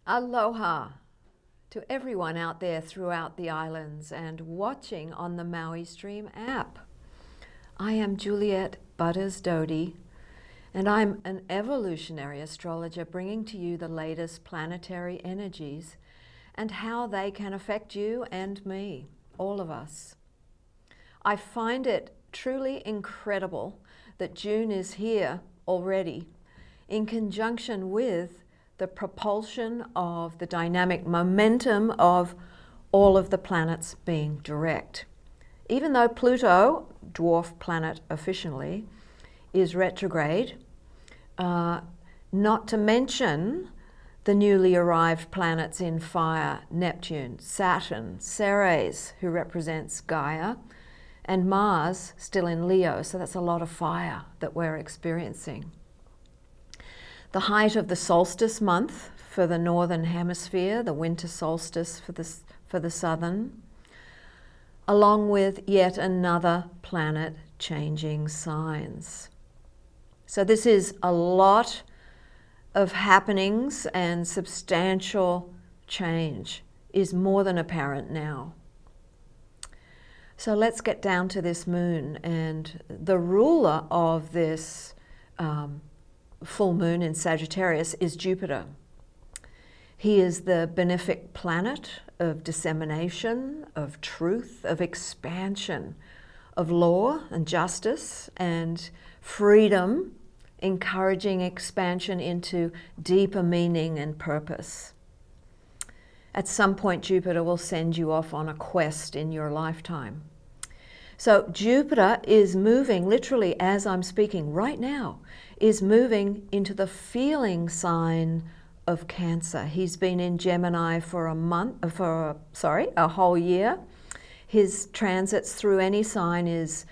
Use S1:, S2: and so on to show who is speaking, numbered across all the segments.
S1: Aloha to everyone out there throughout the islands and watching on the Maui Stream app. I am Juliet Butters Doty, and I'm an evolutionary astrologer bringing to you the latest planetary energies and how they can affect you and me, all of us. I find it truly incredible that June is here already in conjunction with the propulsion of the dynamic momentum of all of the planets being direct. Even though Pluto, dwarf planet officially, is retrograde, not to mention the newly arrived planets in fire, Neptune, Saturn, Ceres, who represents Gaia, and Mars still in Leo, so that's a lot of fire that we're experiencing. The height of the solstice month for the northern hemisphere, the winter solstice for the southern, along with yet another planet changing signs. So this is a lot of happenings, and substantial change is more than apparent now. So let's get down to this moon, and the ruler of this full moon in Sagittarius is Jupiter. He is the benefic planet of dissemination, of truth, of expansion, of law and justice and freedom, encouraging expansion into deeper meaning and purpose. At some point, Jupiter will send you off on a quest in your lifetime. So Jupiter is moving, literally as I'm speaking right now, is moving into the feeling sign of Cancer. He's been in Gemini for a whole year. His transits through any sign is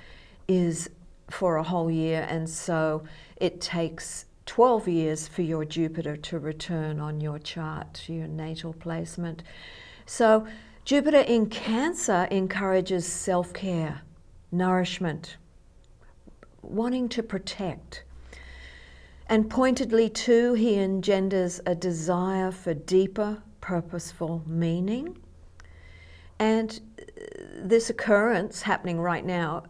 S1: for a whole year, and so it takes 12 years for your Jupiter to return on your chart, to your natal placement. So Jupiter in Cancer encourages self-care, nourishment, wanting to protect. And pointedly too, he engenders a desire for deeper, purposeful meaning. And this occurrence happening right now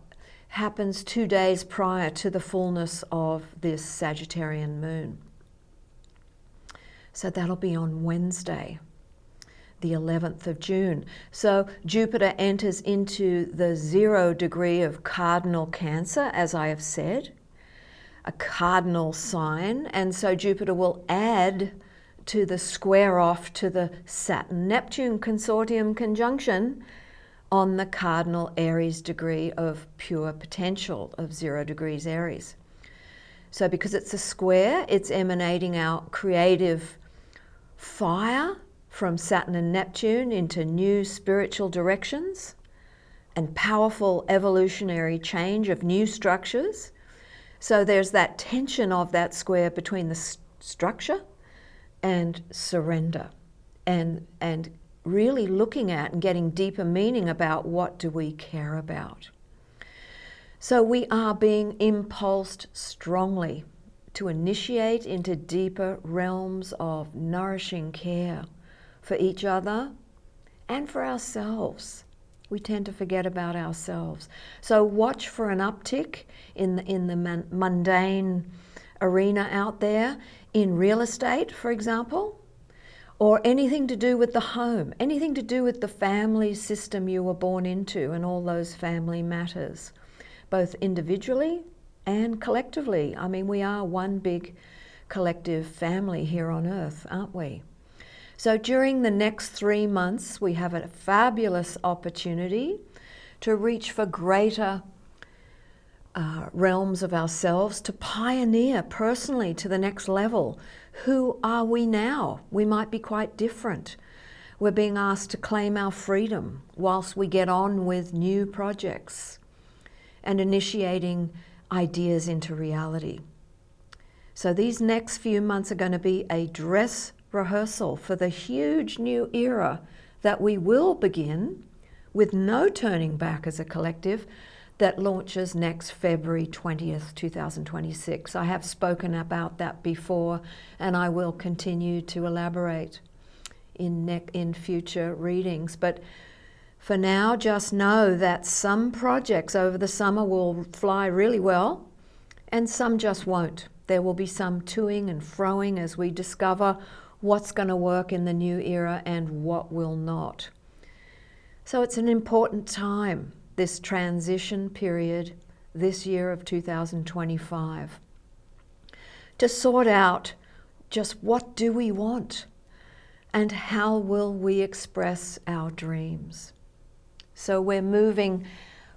S1: happens 2 days prior to the fullness of this Sagittarian moon. So that'll be on Wednesday, the 11th of June. So Jupiter enters into the 0 degree of cardinal Cancer, as I have said, a cardinal sign, and so Jupiter will add to the square off to the Saturn-Neptune consortium conjunction on the cardinal Aries degree of pure potential of 0 degrees Aries. So because it's a square, it's emanating out creative fire from Saturn and Neptune into new spiritual directions and powerful evolutionary change of new structures. So there's that tension of that square between the structure and surrender, and really looking at and getting deeper meaning about what do we care about. So we are being impulsed strongly to initiate into deeper realms of nourishing care for each other and for ourselves. We tend to forget about ourselves. So watch for an uptick in the mundane arena out there, in real estate, for example, or anything to do with the home, anything to do with the family system you were born into and all those family matters, both individually and collectively. I mean, we are one big collective family here on Earth, aren't we? So during the next 3 months, we have a fabulous opportunity to reach for greater realms of ourselves, to pioneer personally to the next level. Who are we now? We might be quite different. We're being asked to claim our freedom whilst we get on with new projects and initiating ideas into reality. So these next few months are going to be a dress rehearsal for the huge new era that we will begin with no turning back as a collective, that launches next February 20th, 2026. I have spoken about that before, and I will continue to elaborate. in future readings. But for now, just know that some projects over the summer will fly really well and some just won't. There will be some toing and froing as we discover what's going to work in the new era and what will not. So it's an important time, this transition period, this year of 2025, to sort out just what do we want and how will we express our dreams. So we're moving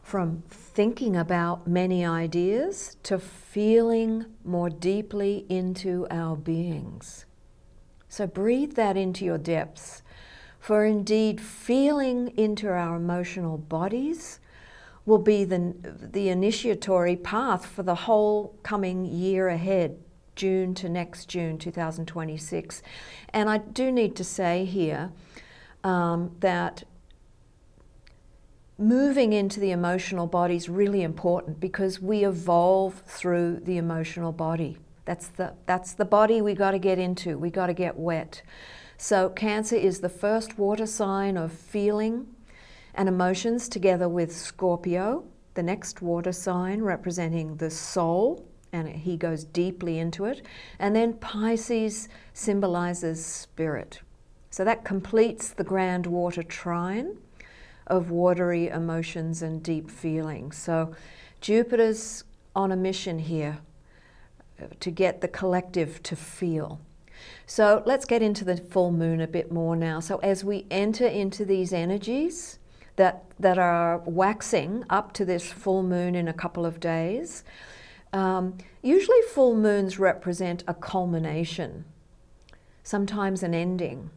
S1: from thinking about many ideas to feeling more deeply into our beings. So breathe that into your depths, for indeed feeling into our emotional bodies will be the initiatory path for the whole coming year ahead, June to next June 2026. And I do need to say here that moving into the emotional body is really important because we evolve through the emotional body. That's the body we got to get into. We got to get wet. So Cancer is the first water sign of feeling and emotions, together with Scorpio, the next water sign representing the soul, and he goes deeply into it. And then Pisces symbolizes spirit. So that completes the grand water trine of watery emotions and deep feelings. So Jupiter's on a mission here to get the collective to feel. So let's get into the full moon a bit more now. So as we enter into these energies that are waxing up to this full moon in a couple of days, usually full moons represent a culmination, sometimes an ending.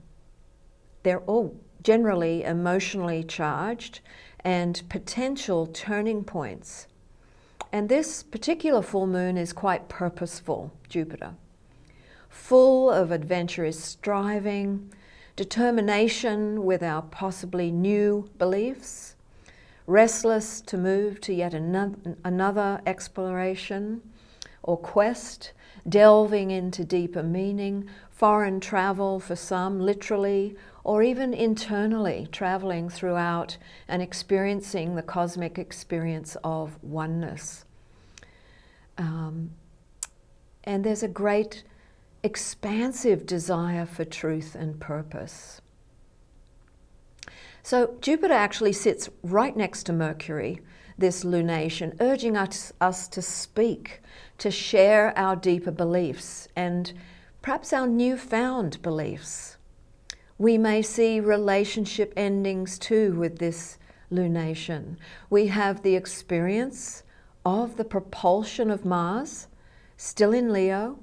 S1: They're all generally emotionally charged and potential turning points. And this particular full moon is quite purposeful, Jupiter, full of adventurous striving, determination with our possibly new beliefs, restless to move to yet another exploration or quest, delving into deeper meaning, foreign travel for some, literally, or even internally, traveling throughout and experiencing the cosmic experience of oneness. And there's a great expansive desire for truth and purpose. So Jupiter actually sits right next to Mercury, this lunation, urging us to speak, to share our deeper beliefs and perhaps our newfound beliefs. We may see relationship endings too with this lunation. We have the experience of the propulsion of Mars, still in Leo,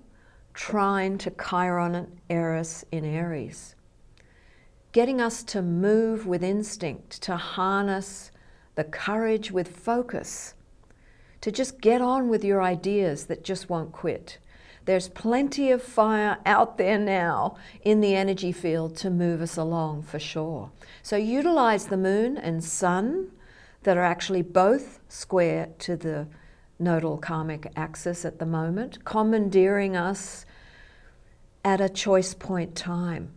S1: trine to Chiron and Eris in Aries, getting us to move with instinct, to harness the courage with focus, to just get on with your ideas that just won't quit. There's plenty of fire out there now in the energy field to move us along for sure. So utilize the moon and sun that are actually both square to the nodal karmic axis at the moment, commandeering us at a choice point time,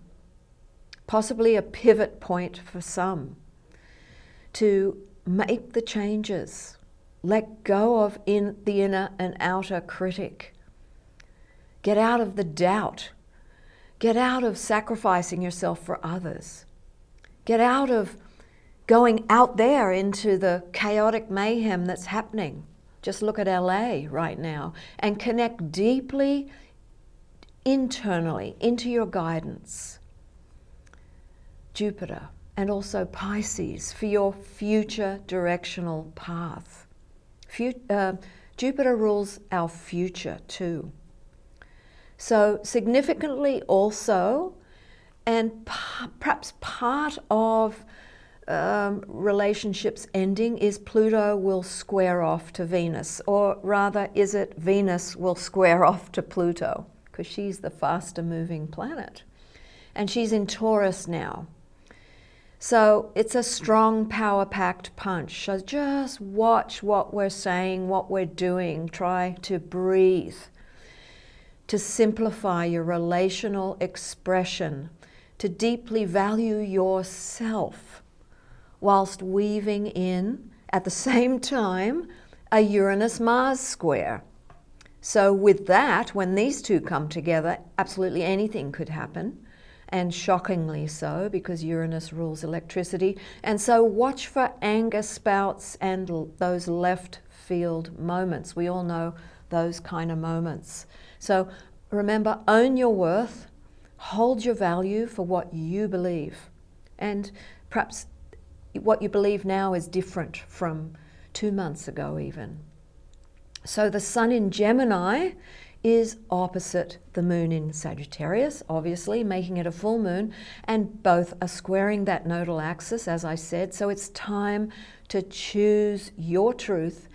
S1: possibly a pivot point for some, to make the changes, let go of the inner and outer critic, get out of the doubt, get out of sacrificing yourself for others, get out of going out there into the chaotic mayhem that's happening. Just look at LA right now and connect deeply internally into your guidance. Jupiter and also Pisces for your future directional path. Jupiter rules our future too. So significantly also, and perhaps part of relationships ending is Pluto will square off to Venus, or rather is it Venus will square off to Pluto, because she's the faster moving planet. And she's in Taurus now. So it's a strong power-packed punch. So just watch what we're saying, what we're doing. Try to breathe, to simplify your relational expression, to deeply value yourself whilst weaving in, at the same time, a Uranus-Mars square. So with that, when these two come together, absolutely anything could happen, and shockingly so, because Uranus rules electricity. And so watch for anger spouts and those left field moments. We all know those kind of moments. So remember, own your worth, hold your value for what you believe. And perhaps what you believe now is different from 2 months ago even. So the sun in Gemini is opposite the moon in Sagittarius, obviously, making it a full moon, and both are squaring that nodal axis, as I said. So it's time to choose your truth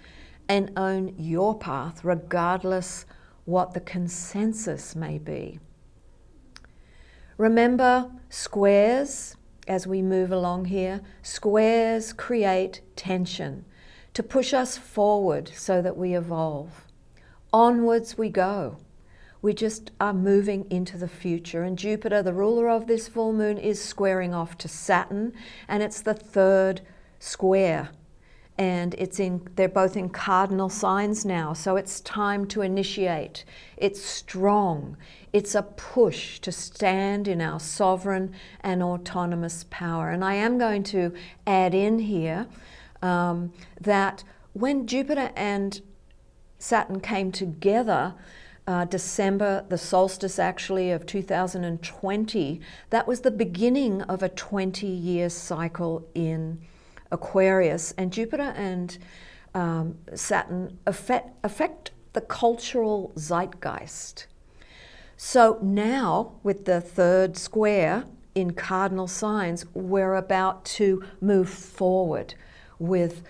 S1: and own your path, regardless what the consensus may be. Remember, squares, as we move along here, squares create tension to push us forward so that we evolve. Onwards we go. We just are moving into the future. And Jupiter, the ruler of this full moon, is squaring off to Saturn, and it's the third square. And they're both in cardinal signs now, so it's time to initiate. It's strong. It's a push to stand in our sovereign and autonomous power. And I am going to add in here that when Jupiter and Saturn came together, December, the solstice actually of 2020, that was the beginning of a 20-year cycle in Aquarius. And Jupiter and Saturn affect the cultural zeitgeist. So now, with the third square in cardinal signs, we're about to move forward with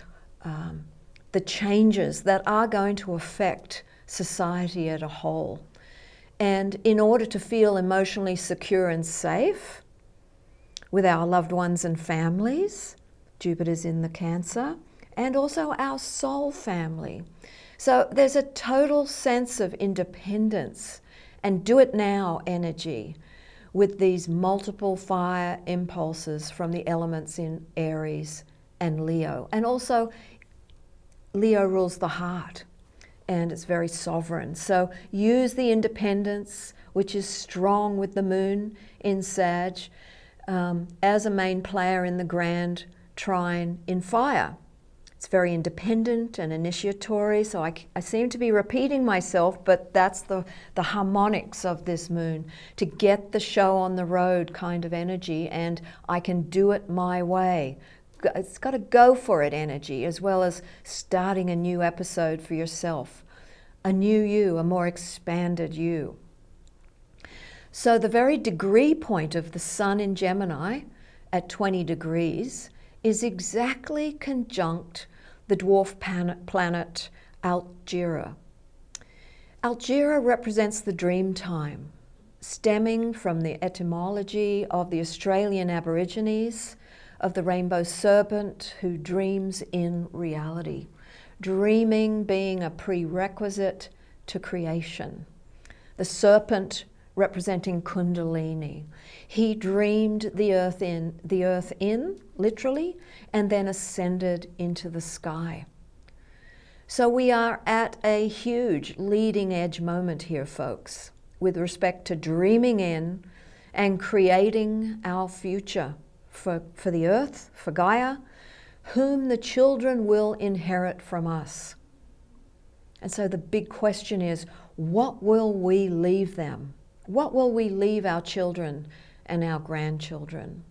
S1: the changes that are going to affect society as a whole. And in order to feel emotionally secure and safe with our loved ones and families, Jupiter's in the Cancer, and also our soul family. So there's a total sense of independence and do it now energy with these multiple fire impulses from the elements in Aries and Leo. And also Leo rules the heart and it's very sovereign. So use the independence, which is strong with the moon in Sag, as a main player in the grand trine in fire. It's very independent and initiatory, so I seem to be repeating myself, but that's the harmonics of this moon, to get the show on the road kind of energy, and I can do it my way. It's got to go for it energy, as well as starting a new episode for yourself, a new you, a more expanded you. So the very degree point of the sun in Gemini at 20 degrees is exactly conjunct the dwarf planet Altjira. Altjira represents the dream time, stemming from the etymology of the Australian Aborigines, of the rainbow serpent who dreams in reality, dreaming being a prerequisite to creation. The serpent representing Kundalini. He dreamed the earth in, literally, and then ascended into the sky. So we are at a huge leading edge moment here, folks, with respect to dreaming in and creating our future for the earth, for Gaia, whom the children will inherit from us. And so the big question is, what will we leave them? What will we leave our children and our grandchildren?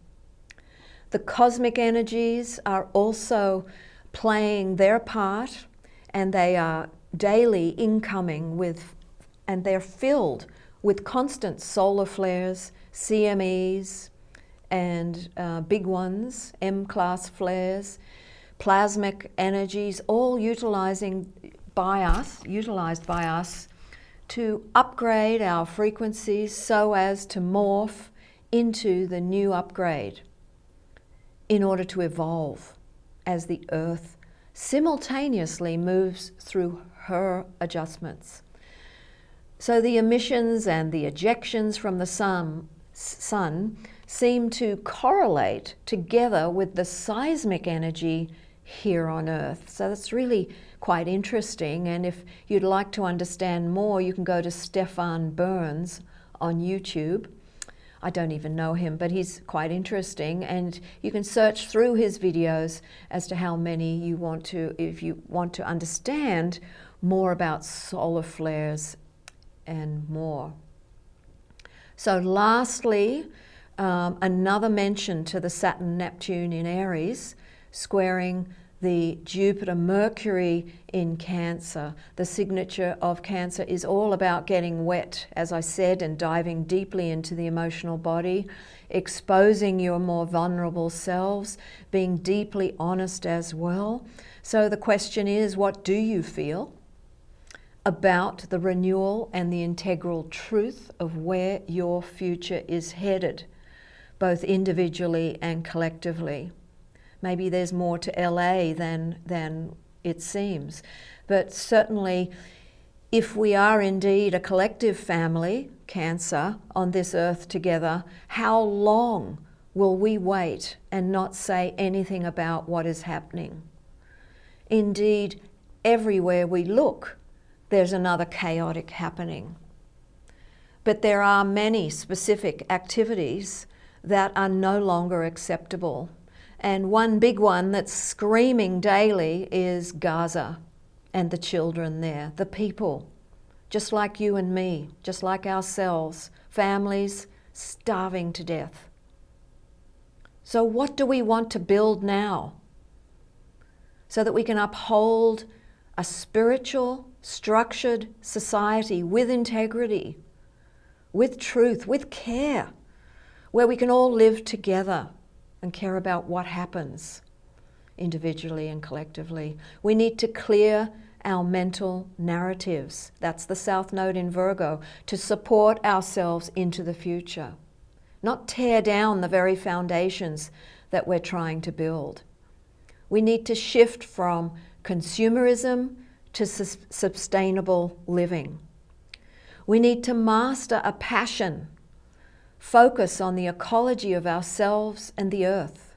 S1: The cosmic energies are also playing their part, and they are daily incoming with, and they're filled with constant solar flares, CMEs, and big ones, M-class flares, plasmic energies, all utilized by us to upgrade our frequencies so as to morph into the new upgrade in order to evolve as the Earth simultaneously moves through her adjustments. So the emissions and the ejections from the sun sun seem to correlate together with the seismic energy here on Earth. So that's really quite interesting. And if you'd like to understand more, you can go to Stefan Burns on YouTube. I don't even know him, but he's quite interesting. And you can search through his videos as to how many you want to, if you want to understand more about solar flares and more. So lastly, another mention to the Saturn-Neptune in Aries, squaring the Jupiter-Mercury in Cancer. The signature of Cancer is all about getting wet, as I said, and diving deeply into the emotional body, exposing your more vulnerable selves, being deeply honest as well. So the question is, what do you feel about the renewal and the integral truth of where your future is headed, both individually and collectively? Maybe there's more to LA than it seems. But certainly, if we are indeed a collective family, Cancer, on this earth together, how long will we wait and not say anything about what is happening? Indeed, everywhere we look, there's another chaotic happening. But there are many specific activities that are no longer acceptable. And one big one that's screaming daily is Gaza and the children there, the people, just like you and me, just like ourselves, families starving to death. So what do we want to build now so that we can uphold a spiritual, structured society with integrity, with truth, with care, where we can all live together and care about what happens individually and collectively? We need to clear our mental narratives. That's the South Node in Virgo, to support ourselves into the future, not tear down the very foundations that we're trying to build. We need to shift from consumerism to sustainable living. We need to master a passion, focus on the ecology of ourselves and the earth,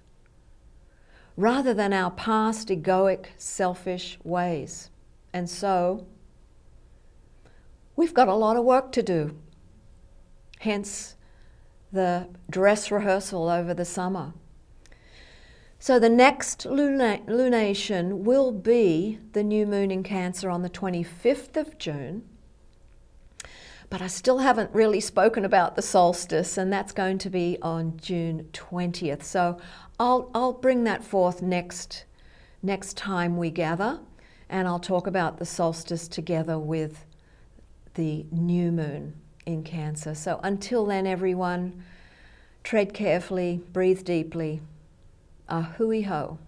S1: rather than our past egoic, selfish ways. And so, we've got a lot of work to do. Hence, the dress rehearsal over the summer. So the next lunation will be the new moon in Cancer on the 25th of June. But I still haven't really spoken about the solstice, and that's going to be on June 20th. So I'll bring that forth next time we gather, and I'll talk about the solstice together with the new moon in Cancer. So until then, everyone, tread carefully, breathe deeply. Ahui ho.